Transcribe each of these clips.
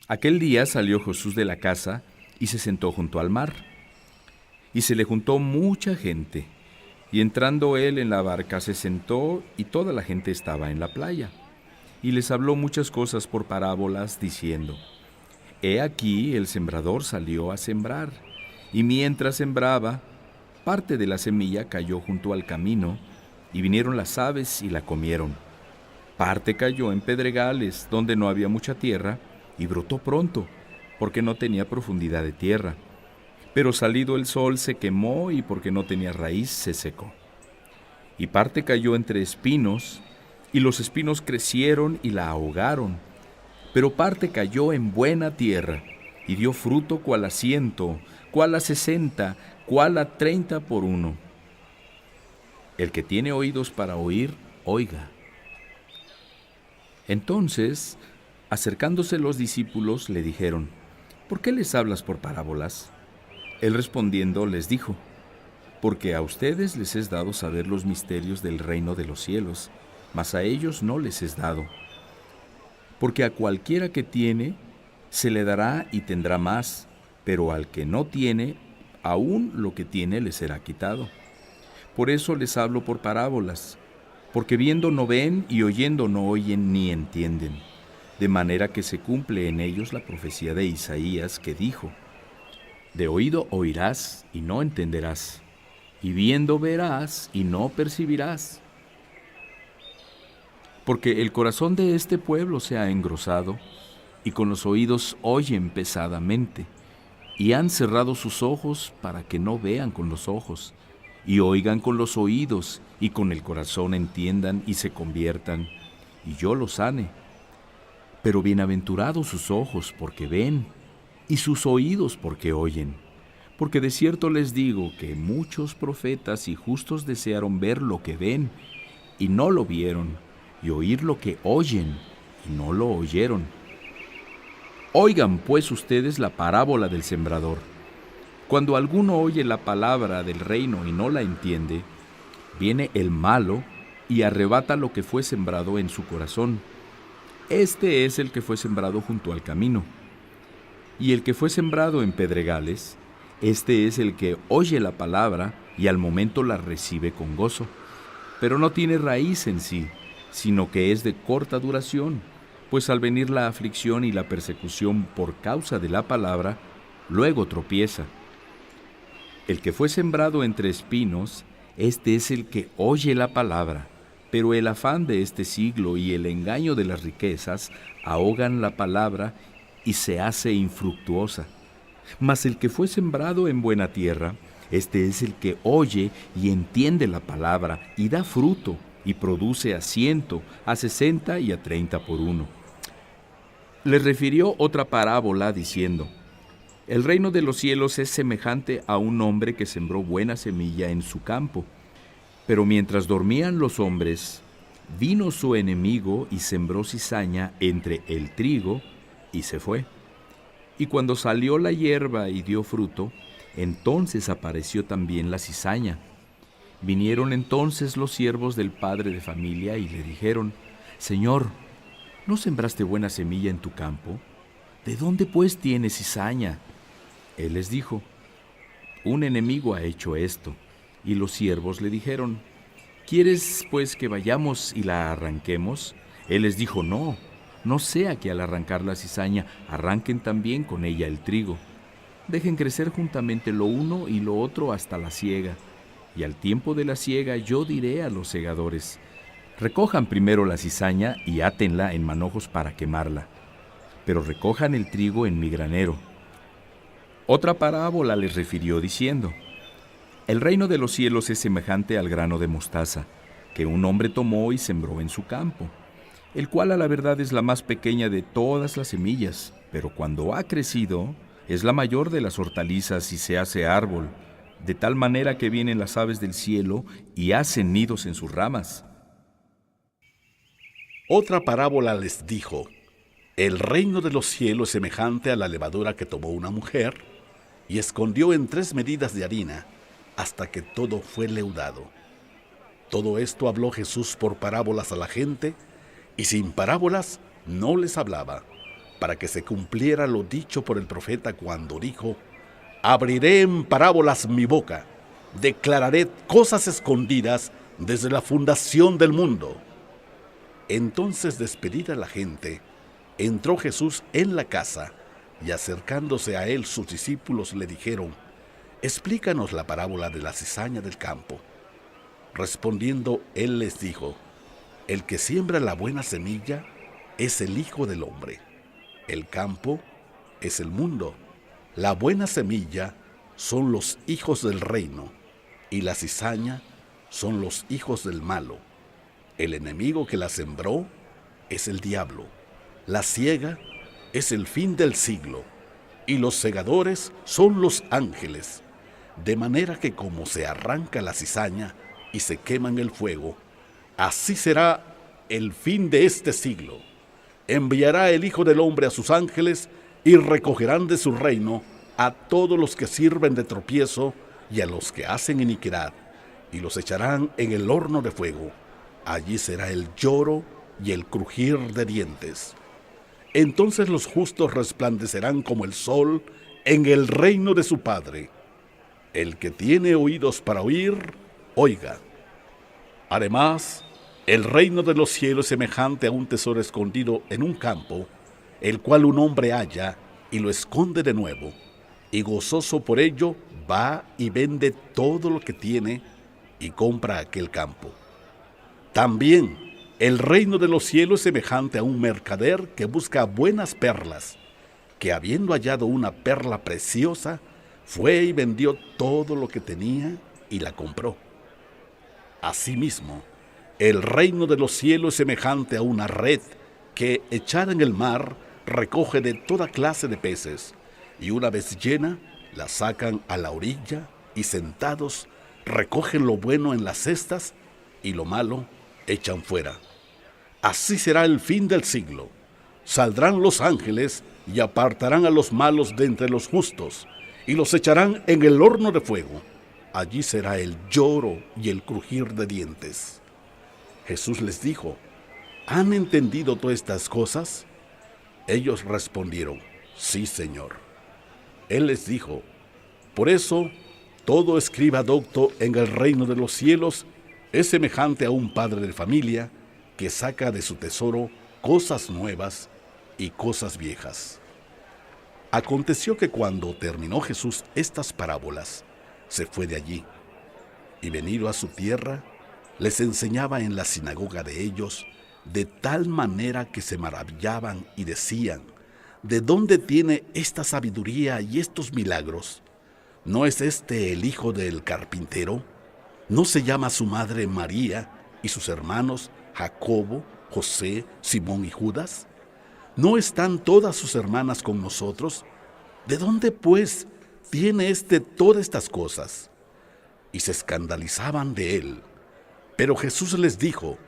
Aquel día salió Jesús de la casa y se sentó junto al mar. Y se le juntó mucha gente. Y entrando él en la barca se sentó y toda la gente estaba en la playa. Y les habló muchas cosas por parábolas, diciendo: He aquí el sembrador salió a sembrar. Y mientras sembraba, parte de la semilla cayó junto al camino, y vinieron las aves y la comieron. Parte cayó en pedregales, donde no había mucha tierra, y brotó pronto, porque no tenía profundidad de tierra. Pero salido el sol se quemó, y porque no tenía raíz se secó. Y parte cayó entre espinos, y los espinos crecieron y la ahogaron. Pero parte cayó en buena tierra, y dio fruto cual a 100, cual a 60, cual a 30 por uno. El que tiene oídos para oír, oiga. Entonces, acercándose los discípulos, le dijeron: ¿Por qué les hablas por parábolas? Él respondiendo les dijo: Porque a ustedes les es dado saber los misterios del reino de los cielos, mas a ellos no les es dado. Porque a cualquiera que tiene, se le dará y tendrá más, pero al que no tiene, aún lo que tiene le será quitado. Por eso les hablo por parábolas, porque viendo no ven y oyendo no oyen ni entienden, de manera que se cumple en ellos la profecía de Isaías, que dijo: De oído oirás y no entenderás, y viendo verás y no percibirás. Porque el corazón de este pueblo se ha engrosado, y con los oídos oyen pesadamente, y han cerrado sus ojos para que no vean con los ojos, y oigan con los oídos, y con el corazón entiendan y se conviertan, y yo los sane. Pero bienaventurados sus ojos porque ven, y sus oídos porque oyen. Porque de cierto les digo que muchos profetas y justos desearon ver lo que ven, y no lo vieron, y oír lo que oyen, y no lo oyeron. Oigan pues ustedes la parábola del sembrador. Cuando alguno oye la palabra del reino y no la entiende, viene el malo y arrebata lo que fue sembrado en su corazón. Este es el que fue sembrado junto al camino. Y el que fue sembrado en pedregales, este es el que oye la palabra y al momento la recibe con gozo, pero no tiene raíz en sí, sino que es de corta duración, pues al venir la aflicción y la persecución por causa de la palabra, luego tropieza. El que fue sembrado entre espinos, este es el que oye la palabra, pero el afán de este siglo y el engaño de las riquezas ahogan la palabra y se hace infructuosa. Mas el que fue sembrado en buena tierra, este es el que oye y entiende la palabra y da fruto y produce a 100, a 60 y a 30 por uno. Les refirió otra parábola diciendo: El reino de los cielos es semejante a un hombre que sembró buena semilla en su campo. Pero mientras dormían los hombres, vino su enemigo y sembró cizaña entre el trigo y se fue. Y cuando salió la hierba y dio fruto, entonces apareció también la cizaña. Vinieron entonces los siervos del padre de familia y le dijeron: Señor, ¿no sembraste buena semilla en tu campo? ¿De dónde pues tienes cizaña? Él les dijo: Un enemigo ha hecho esto. Y los siervos le dijeron: ¿Quieres pues que vayamos y la arranquemos? Él les dijo: No, no sea que al arrancar la cizaña arranquen también con ella el trigo. Dejen crecer juntamente lo uno y lo otro hasta la siega. Y al tiempo de la siega yo diré a los segadores: Recojan primero la cizaña y átenla en manojos para quemarla, pero recojan el trigo en mi granero. Otra parábola les refirió diciendo: El reino de los cielos es semejante al grano de mostaza, que un hombre tomó y sembró en su campo, el cual a la verdad es la más pequeña de todas las semillas, pero cuando ha crecido, es la mayor de las hortalizas y se hace árbol, de tal manera que vienen las aves del cielo y hacen nidos en sus ramas. Otra parábola les dijo: El reino de los cielos es semejante a la levadura que tomó una mujer y escondió en 3 medidas de harina hasta que todo fue leudado. Todo esto habló Jesús por parábolas a la gente, y sin parábolas no les hablaba, para que se cumpliera lo dicho por el profeta cuando dijo: abriré en parábolas mi boca, declararé cosas escondidas desde la fundación del mundo. Entonces, despedida la gente, entró Jesús en la casa, y acercándose a él sus discípulos le dijeron: explícanos la parábola de la cizaña del campo. Respondiendo él les dijo: el que siembra la buena semilla es el Hijo del Hombre. El campo es el mundo. La buena semilla son los hijos del reino, y la cizaña son los hijos del malo. El enemigo que la sembró es el diablo. La siega es el fin del siglo, y los segadores son los ángeles. De manera que como se arranca la cizaña y se quema en el fuego, así será el fin de este siglo. Enviará el Hijo del Hombre a sus ángeles, y recogerán de su reino a todos los que sirven de tropiezo y a los que hacen iniquidad, y los echarán en el horno de fuego. Allí será el lloro y el crujir de dientes. Entonces los justos resplandecerán como el sol en el reino de su Padre. El que tiene oídos para oír, oiga. Además, el reino de los cielos es semejante a un tesoro escondido en un campo, el cual un hombre halla y lo esconde de nuevo, y gozoso por ello va y vende todo lo que tiene y compra aquel campo. También el reino de los cielos es semejante a un mercader que busca buenas perlas, que habiendo hallado una perla preciosa, fue y vendió todo lo que tenía y la compró. Asimismo, el reino de los cielos es semejante a una red que, echada en el mar, recoge de toda clase de peces, y una vez llena, la sacan a la orilla, y sentados, recogen lo bueno en las cestas, y lo malo echan fuera. Así será el fin del siglo. Saldrán los ángeles y apartarán a los malos de entre los justos, y los echarán en el horno de fuego. Allí será el lloro y el crujir de dientes. Jesús les dijo: ¿han entendido todas estas cosas? Ellos respondieron: sí, Señor. Él les dijo: por eso, todo escriba docto en el reino de los cielos es semejante a un padre de familia que saca de su tesoro cosas nuevas y cosas viejas. Aconteció que cuando terminó Jesús estas parábolas, se fue de allí, y venido a su tierra, les enseñaba en la sinagoga de ellos, de tal manera que se maravillaban y decían: ¿de dónde tiene esta sabiduría y estos milagros? ¿No es este el hijo del carpintero? ¿No se llama su madre María y sus hermanos Jacobo, José, Simón y Judas? ¿No están todas sus hermanas con nosotros? ¿De dónde, pues, tiene todas estas cosas? Y se escandalizaban de él. Pero Jesús les dijo: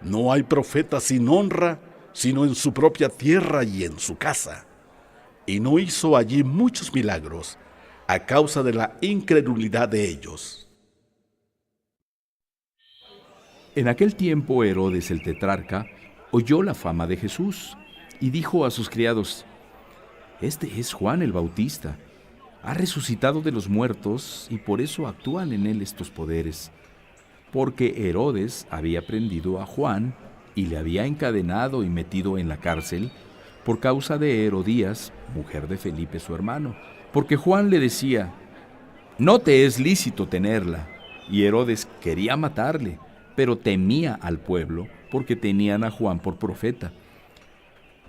no hay profeta sin honra, sino en su propia tierra y en su casa. Y no hizo allí muchos milagros, a causa de la incredulidad de ellos. En aquel tiempo Herodes el tetrarca oyó la fama de Jesús y dijo a sus criados: este es Juan el Bautista. Ha resucitado de los muertos y por eso actúan en él estos poderes. Porque Herodes había prendido a Juan y le había encadenado y metido en la cárcel por causa de Herodías, mujer de Felipe su hermano. Porque Juan le decía: no te es lícito tenerla. Y Herodes quería matarle, pero temía al pueblo porque tenían a Juan por profeta.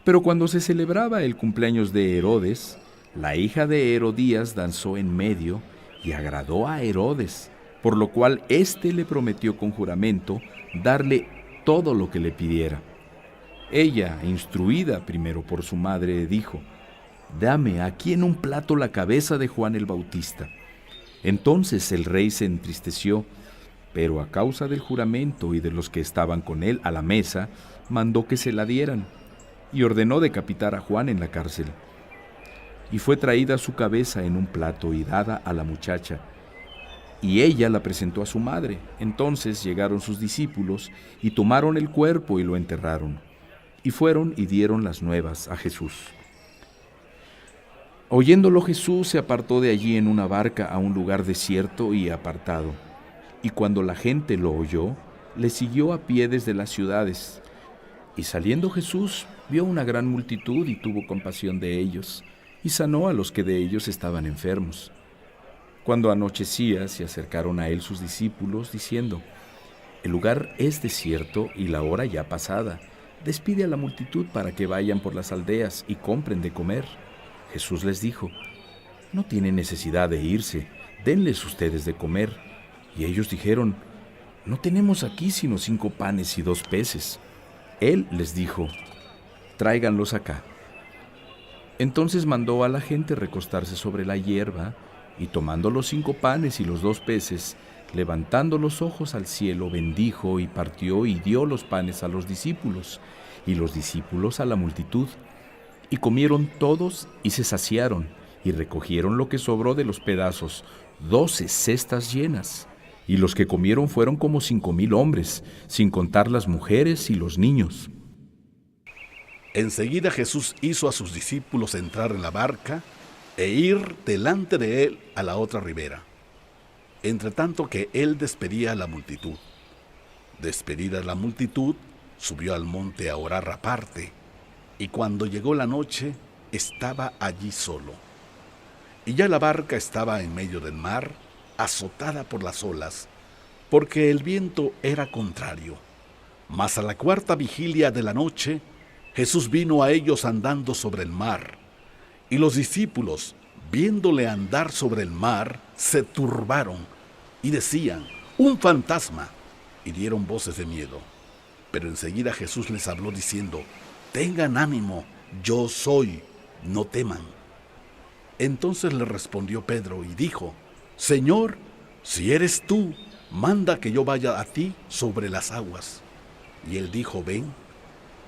Pero cuando se celebraba el cumpleaños de Herodes, la hija de Herodías danzó en medio y agradó a Herodes, por lo cual éste le prometió con juramento darle todo lo que le pidiera. Ella, instruida primero por su madre, dijo: dame aquí en un plato la cabeza de Juan el Bautista. Entonces el rey se entristeció, pero a causa del juramento y de los que estaban con él a la mesa, mandó que se la dieran, y ordenó decapitar a Juan en la cárcel. Y fue traída su cabeza en un plato y dada a la muchacha, y ella la presentó a su madre. Entonces llegaron sus discípulos y tomaron el cuerpo y lo enterraron, y fueron y dieron las nuevas a Jesús. Oyéndolo Jesús se apartó de allí en una barca a un lugar desierto y apartado. Y cuando la gente lo oyó, le siguió a pie desde las ciudades. Y saliendo Jesús, vio una gran multitud y tuvo compasión de ellos, y sanó a los que de ellos estaban enfermos. Cuando anochecía, se acercaron a él sus discípulos, diciendo: El lugar es desierto y la hora ya pasada. Despide a la multitud para que vayan por las aldeas y compren de comer. Jesús les dijo: No tienen necesidad de irse, denles ustedes de comer. Y ellos dijeron: No tenemos aquí sino 5 panes y 2 peces. Él les dijo: Tráiganlos acá. Entonces mandó a la gente recostarse sobre la hierba, y tomando los 5 panes y los 2 peces, levantando los ojos al cielo, bendijo y partió y dio los panes a los discípulos, y los discípulos a la multitud. Y comieron todos y se saciaron, y recogieron lo que sobró de los pedazos, 12 cestas llenas. Y los que comieron fueron como 5,000 hombres, sin contar las mujeres y los niños. Enseguida Jesús hizo a sus discípulos entrar en la barca e ir delante de él a la otra ribera, entre tanto que él despedía a la multitud. Despedida la multitud, subió al monte a orar aparte, y cuando llegó la noche, estaba allí solo. Y ya la barca estaba en medio del mar, azotada por las olas, porque el viento era contrario. Mas a la 4ª vigilia de la noche, Jesús vino a ellos andando sobre el mar, y los discípulos, viéndole andar sobre el mar, se turbaron y decían: ¡Un fantasma! Y dieron voces de miedo. Pero enseguida Jesús les habló diciendo: Tengan ánimo, yo soy, no teman. Entonces le respondió Pedro y dijo: Señor, si eres tú, manda que yo vaya a ti sobre las aguas. Y él dijo: Ven.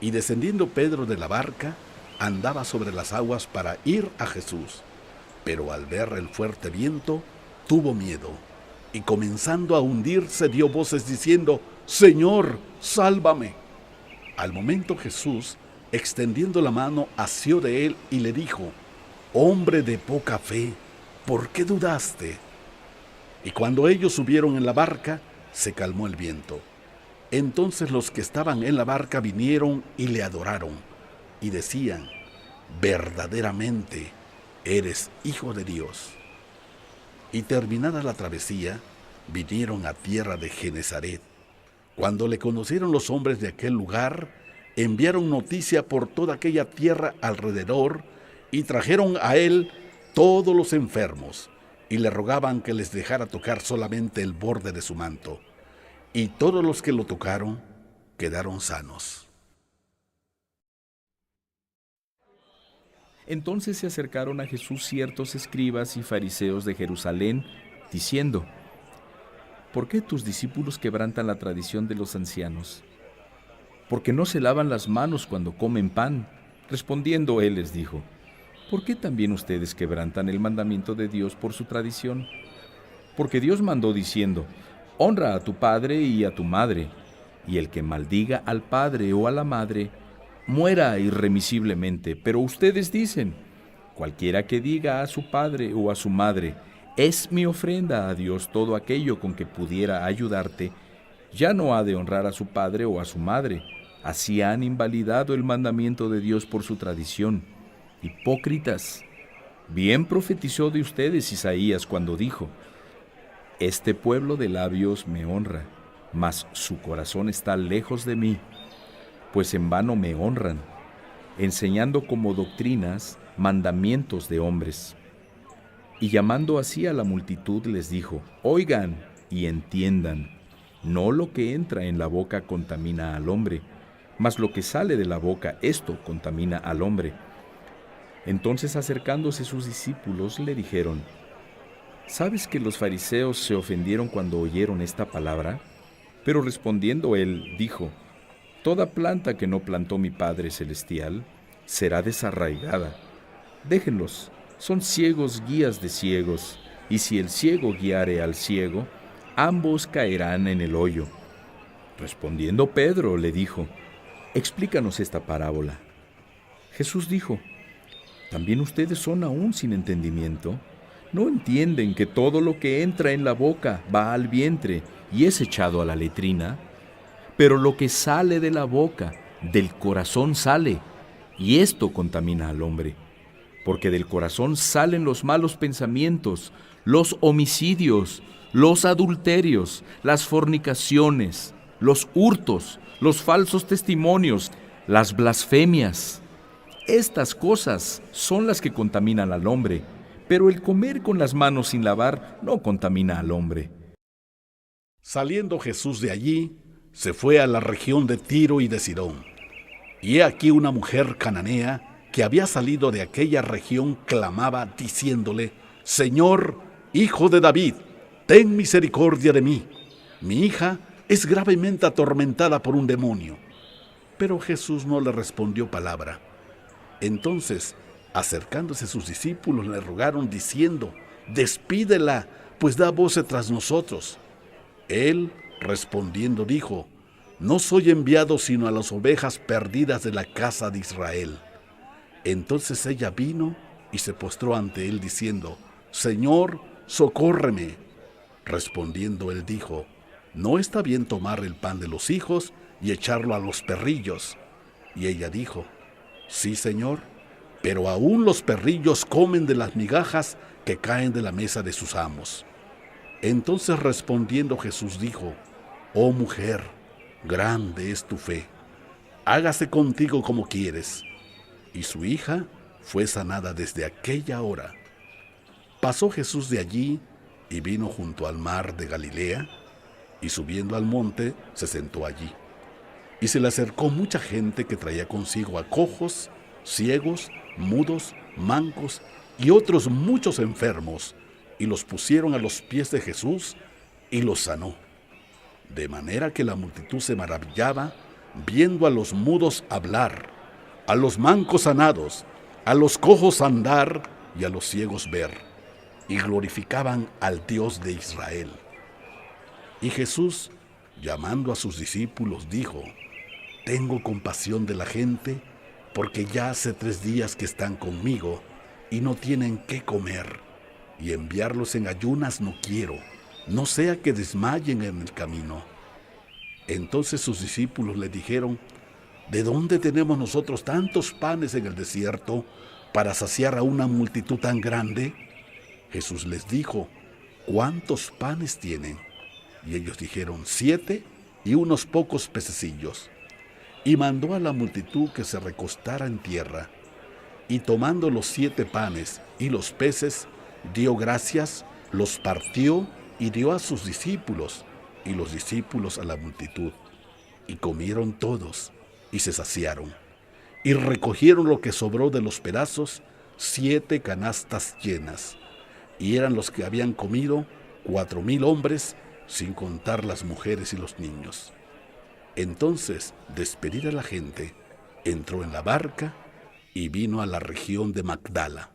Y descendiendo Pedro de la barca, andaba sobre las aguas para ir a Jesús. Pero al ver el fuerte viento, tuvo miedo, y comenzando a hundirse dio voces diciendo: Señor, sálvame. Al momento Jesús, extendiendo la mano, asió de él y le dijo: Hombre de poca fe, ¿por qué dudaste? Y cuando ellos subieron en la barca, se calmó el viento. Entonces los que estaban en la barca vinieron y le adoraron, y decían: Verdaderamente eres Hijo de Dios. Y terminada la travesía, vinieron a tierra de Genesaret. Cuando le conocieron los hombres de aquel lugar, enviaron noticia por toda aquella tierra alrededor, y trajeron a él todos los enfermos, y le rogaban que les dejara tocar solamente el borde de su manto. Y todos los que lo tocaron quedaron sanos. Entonces se acercaron a Jesús ciertos escribas y fariseos de Jerusalén, diciendo: ¿Por qué tus discípulos quebrantan la tradición de los ancianos? ¿Por qué no se lavan las manos cuando comen pan? Respondiendo él les dijo: ¿Por qué también ustedes quebrantan el mandamiento de Dios por su tradición? Porque Dios mandó diciendo: Honra a tu padre y a tu madre, y el que maldiga al padre o a la madre, muera irremisiblemente. Pero ustedes dicen: Cualquiera que diga a su padre o a su madre, es mi ofrenda a Dios todo aquello con que pudiera ayudarte, ya no ha de honrar a su padre o a su madre. Así han invalidado el mandamiento de Dios por su tradición. Hipócritas, bien profetizó de ustedes Isaías cuando dijo: Este pueblo de labios me honra, mas su corazón está lejos de mí, pues en vano me honran, enseñando como doctrinas mandamientos de hombres. Y llamando así a la multitud les dijo: Oigan y entiendan, no lo que entra en la boca contamina al hombre, mas lo que sale de la boca, esto contamina al hombre. Entonces acercándose sus discípulos le dijeron: ¿Sabes que los fariseos se ofendieron cuando oyeron esta palabra? Pero respondiendo él, dijo: Toda planta que no plantó mi Padre Celestial será desarraigada. Déjenlos, son ciegos guías de ciegos, y si el ciego guiare al ciego, ambos caerán en el hoyo. Respondiendo Pedro le dijo: Explícanos esta parábola. Jesús dijo: ¿También ustedes son aún sin entendimiento? ¿No entienden que todo lo que entra en la boca va al vientre y es echado a la letrina? Pero lo que sale de la boca, del corazón sale, y esto contamina al hombre. Porque del corazón salen los malos pensamientos, los homicidios, los adulterios, las fornicaciones, los hurtos, los falsos testimonios, las blasfemias. Estas cosas son las que contaminan al hombre, pero el comer con las manos sin lavar no contamina al hombre. Saliendo Jesús de allí, se fue a la región de Tiro y de Sidón. Y he aquí una mujer cananea que había salido de aquella región clamaba diciéndole: Señor, Hijo de David, ten misericordia de mí. Mi hija es gravemente atormentada por un demonio. Pero Jesús no le respondió palabra. Entonces, acercándose sus discípulos, le rogaron diciendo: Despídela, pues da voces tras nosotros. Él, respondiendo, dijo: No soy enviado sino a las ovejas perdidas de la casa de Israel. Entonces ella vino y se postró ante él diciendo: Señor, socórreme. Respondiendo él dijo: No está bien tomar el pan de los hijos y echarlo a los perrillos. Y ella dijo: Sí, Señor, pero aún los perrillos comen de las migajas que caen de la mesa de sus amos. Entonces respondiendo Jesús dijo: Oh mujer, grande es tu fe, hágase contigo como quieres. Y su hija fue sanada desde aquella hora. Pasó Jesús de allí y vino junto al mar de Galilea, y subiendo al monte se sentó allí. Y se le acercó mucha gente que traía consigo a cojos, ciegos, mudos, mancos y otros muchos enfermos, y los pusieron a los pies de Jesús y los sanó. De manera que la multitud se maravillaba viendo a los mudos hablar, a los mancos sanados, a los cojos andar y a los ciegos ver, y glorificaban al Dios de Israel. Y Jesús, llamando a sus discípulos, dijo: Tengo compasión de la gente, porque ya hace 3 días que están conmigo y no tienen qué comer, y enviarlos en ayunas no quiero, no sea que desmayen en el camino. Entonces sus discípulos le dijeron: ¿De dónde tenemos nosotros tantos panes en el desierto para saciar a una multitud tan grande? Jesús les dijo: ¿Cuántos panes tienen? Y ellos dijeron: 7 y unos pocos pececillos. Y mandó a la multitud que se recostara en tierra. Y tomando los 7 panes y los peces, dio gracias, los partió y dio a sus discípulos, y los discípulos a la multitud. Y comieron todos, y se saciaron. Y recogieron lo que sobró de los pedazos, 7 canastas llenas. Y eran los que habían comido 4,000 hombres, sin contar las mujeres y los niños. Entonces, despedida la gente, entró en la barca y vino a la región de Magdala.